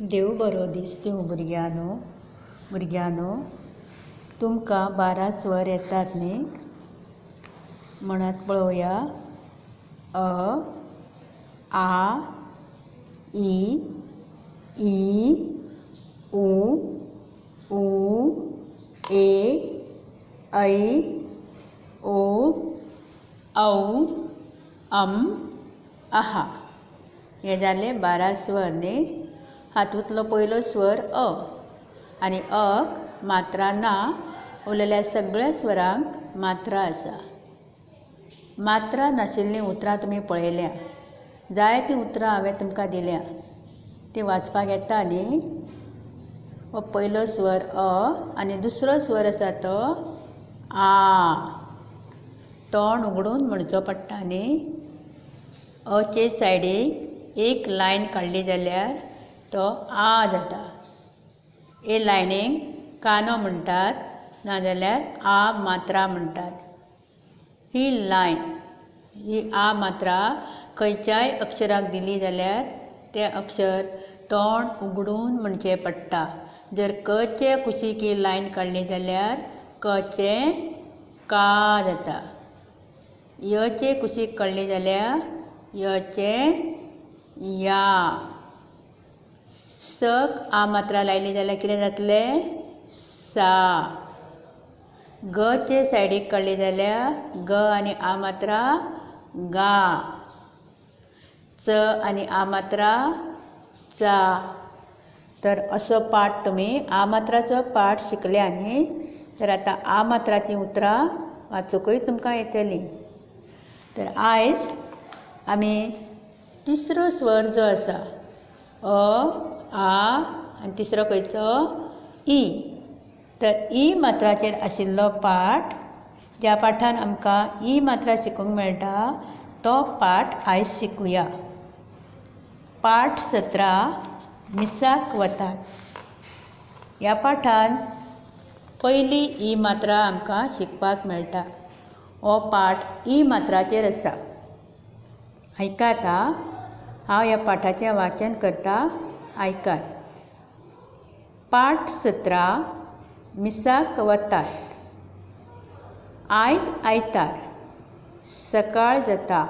देव बरो दीस दिवं भुरग्यांनो तुमकां 12 स्वर येतात न्ही. म्हणत पळोवया. अ, आ, ई, उ, ए, ऐ, ओ, औ, आहा. हे जाले 12 स्वर न्ही. हातूंतलो पयलो स्वर अ आनी अक मात्रा ना. उरलेल्या सगळ्या स्वरांक मात्रा आसा. मात्रा नाशिल्लीं उतरां तुमी पळयल्या. जायतीं उतरां हांवें तुमकां दिल्या. ती वाचपाक येता न्ही. हो पयलो स्वर अ आनी दुसरो स्वर आसा तो आ. तोंड उगडून म्हणचो पडटा न्ही. अचे सायडीक एक लायन काडली जाल्यार तो आ जाता. हे लायनीक कानो म्हणटात नाजाल्यार आ मात्रा म्हणटात. ही लायन ही आ मात्रा खंयच्याय अक्षराक दिली जाल्यार तें अक्षर तोंड उगडून म्हणचें पडटा. जर कचे कुशीक ही लायन काडली जाल्यार कचें का जाता. यचे कुशीक काडली जाल्यार यचें या. सक आ मात्रा लायली जाल्यार कितें जातलें सा. गचे सायडीक काडली जाल्यार ग आनी आ मात्रा गा. च आनी आ मात्रा चा. तर असो पाठ तुमी आ मात्राचो पाठ शिकल्या न्ही. तर आतां आ मात्राचीं उतरां वाचूंकूय तुमकां येतलीं. तर आयज आमी तिसरो स्वर जो आसा अ, आ आनी तिसरो खंयचो ई. तर ई मात्राचेर आशिल्लो पाठ. ज्या पाठान आमकां ई मात्रा शिकूंक मेळटा तो पाठ आयज शिकुया. पाठ 17 मिसाक वतात. ह्या पाठान पयली ई मात्रा आमकां शिकपाक मेळटा. हो पाठ ई मात्राचेर आसा. आयकात आं. हांव ह्या पाठाचें वाचन करता, आयकात. पाठ 17 मिसाक वतात. आयज आयतार सकाळ जाता.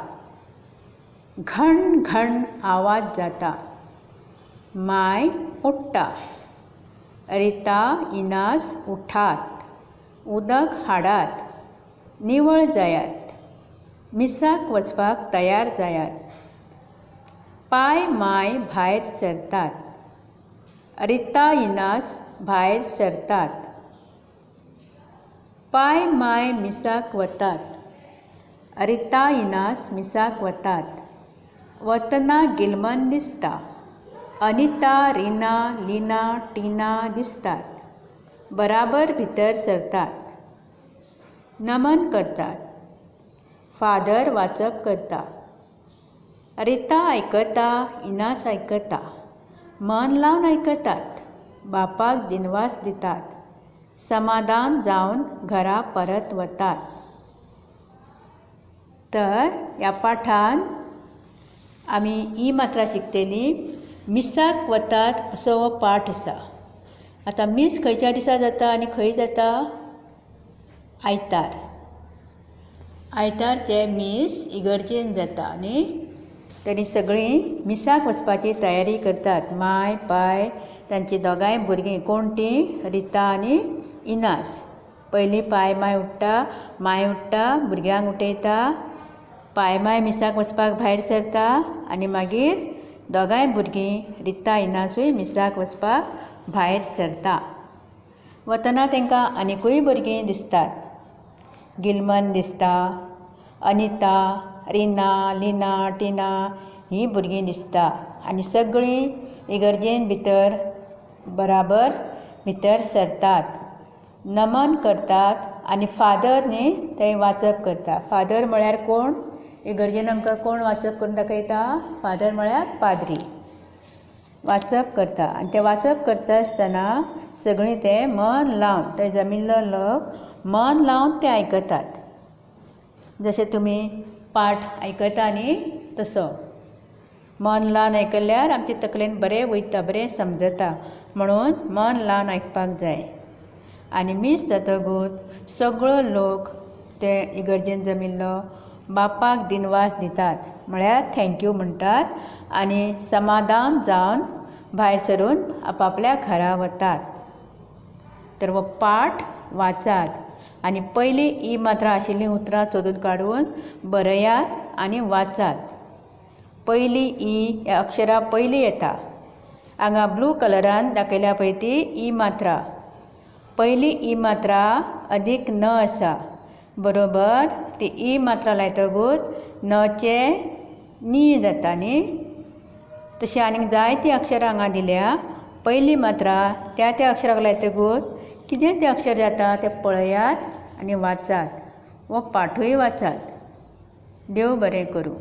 घण घण आवाज जाता. माय उठ्ठा. रिता इनास उठात. उदक हाडात. निवळ जायात. मिसाक वचपाक तयार जायात. पाय माय भायर सरतात. रिता इनास भायर सरतात. पाय माय मिसाक वतात. रिता इनास मिसाक वतात. वतना गिलमन दिसता. अनिता, रिना, लिना, टिना दिसतात. बराबर भितर सरतात. नमन करतात. फादर वाचप करता. रिता आयकता. इनास आयकता. मन लावन आयकतात. बापाक दिनवास दितात. समाधान जावन घरा परत वतात. तर ह्या पाठान आमी ई मात्रा शिकतलीं. मिसाक वतात असो हो पाठ आसा. आतां मीस खंयच्या दिसा जाता आनी खंय जाता? आयतार. आयतारचे मीस इगर्जेन जाता न्ही. तरी सगळीं मिसाक वचपाची तयारी करतात. माय पाय तांचीं दोगांय भुरगीं. कोण तीं? रिता आनी इनास. पयलीं पाय माय उठ्ठा. माय उठ्ठा भुरग्यांक उठयता. पाय माय मिसाक वचपाक भायर सरता आनी मागीर दोगांय भुरगीं रिता इनासूय मिसाक वचपाक भायर सरता. वतना तांकां आनिकूय भुरगीं दिसतात. गिलमन दिसता. अनिता, रिना, लिना, टिना हीं भुरगीं दिसता. आनी सगळीं इगर्जेन भितर बराबर भितर सरतात. नमन करतात आनी फादर न्ही थंय वाचप करता. फादर म्हळ्यार कोण? इगर्जेन आमकां कोण वाचप करून दाखयता? फादर म्हळ्यार पाद्री. वाचप करता आनी तें वाचप करता आसतना सगळीं तें मन लावन थंय जमिल्लो लोक मन लावन तें आयकतात. जशें तुमी पाठ आयकता न्ही तसो. मन लावन आयकल्यार आमचे तकलेन बरें वयता, बरें समजता, म्हणून मन लावन आयकपाक जाय. आनी मीस जातकूच सगळो लोक ते इगर्जेन जमिल्लो बापाक दिनवास दितात, म्हळ्यार थँक्यू म्हणटात आनी समाधान जावन भायर सरून आपापल्या घरा वतात. तर हो पाठ वाचात आनी पयलीं ई मात्रां आशिल्लीं उतरां सोदून काडून बरयात आनी वाचात. पयलीं ई ह्या अक्षरां पयलीं येता. हांगा ब्लू कलरान दाखयल्या पळय ती ई मात्रा. पयली ई मात्रा अदीक न आसा, बरोबर ती ई मात्रा लायतकूच नचे नी जाता न्ही. तशी आनीक जायतीं अक्षरां हांगा दिल्या. पयली मात्रा त्या अक्षराक लायतकूच कितें तें अक्षर जाता तें पळयात आनी वाचात. हो पाठूय वाचात. देव बरें करूं.